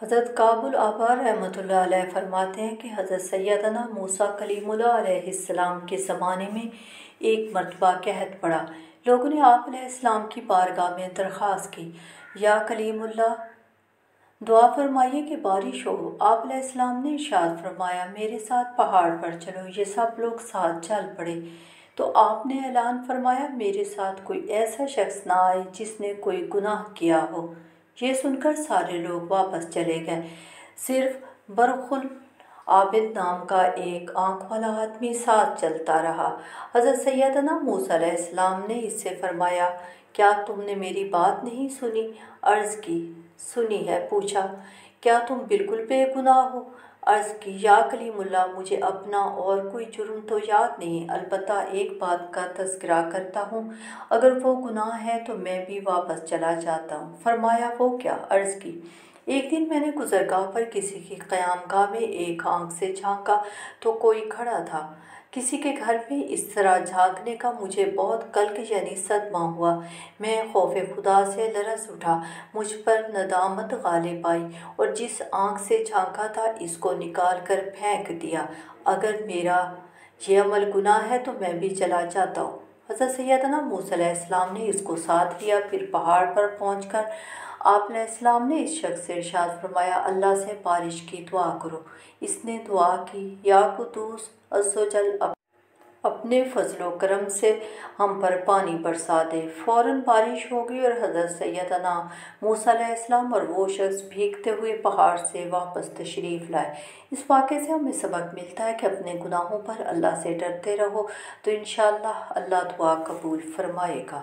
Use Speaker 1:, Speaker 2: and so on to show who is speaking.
Speaker 1: حضرت کعب الأحبار رحمۃ اللہ علیہ فرماتے ہیں کہ حضرت سیدنا موسیٰ کلیم اللہ علیہ السلام کے زمانے میں ایک مرتبہ قحط پڑا۔ لوگوں نے آپ علیہ السلام کی بارگاہ میں درخواست کی، یا کلیم اللہ، دعا فرمائیے کہ بارش ہو۔ آپ علیہ السلام نے ارشاد فرمایا، میرے ساتھ پہاڑ پر چلو۔ یہ سب لوگ ساتھ چل پڑے تو آپ نے اعلان فرمایا، میرے ساتھ کوئی ایسا شخص نہ آئے جس نے کوئی گناہ کیا ہو۔ یہ سن کر سارے لوگ واپس چلے گئے، صرف برق العابد نام کا ایک آنکھ والا آدمی ساتھ چلتا رہا۔ حضرت سیدنا موسیٰ علیہ السلام نے اس سے فرمایا، کیا تم نے میری بات نہیں سنی؟ عرض کی، سنی ہے۔ پوچھا، کیا تم بالکل بے گناہ ہو؟ عرض کی، یا کلیم اللہ، مجھے اپنا اور کوئی جرم تو یاد نہیں، البتہ ایک بات کا تذکرہ کرتا ہوں، اگر وہ گناہ ہے تو میں بھی واپس چلا جاتا ہوں۔ فرمایا، وہ کیا؟ عرض کی، ایک دن میں نے گزرگاہ پر کسی کی قیام گاہ میں ایک آنکھ سے جھانکا تو کوئی کھڑا تھا۔ کسی کے گھر میں اس طرح جھانکنے کا مجھے بہت کلک یعنی صدمہ ہوا۔ میں خوف خدا سے لرز اٹھا، مجھ پر ندامت غالب آئی اور جس آنکھ سے جھانکا تھا اس کو نکال کر پھینک دیا۔ اگر میرا یہ عمل گناہ ہے تو میں بھی چلا جاتا ہوں۔ حضرت سیدنا موسیٰ علیہ السلام نے اس کو ساتھ لیا۔ پھر پہاڑ پر پہنچ کر آپ علیہ السلام نے اس شخص سے ارشاد فرمایا، اللہ سے بارش کی دعا کرو۔ اس نے دعا کی، یا قدوس عز و جل، اپنے فضل و کرم سے ہم پر پانی برسا دے۔ فوراً بارش ہو گئی اور حضرت سیدنا موسیٰ علیہ السلام اور وہ شخص بھیگتے ہوئے پہاڑ سے واپس تشریف لائے۔ اس واقعے سے ہمیں سبق ملتا ہے کہ اپنے گناہوں پر اللہ سے ڈرتے رہو تو انشاءاللہ اللہ دعا قبول فرمائے گا۔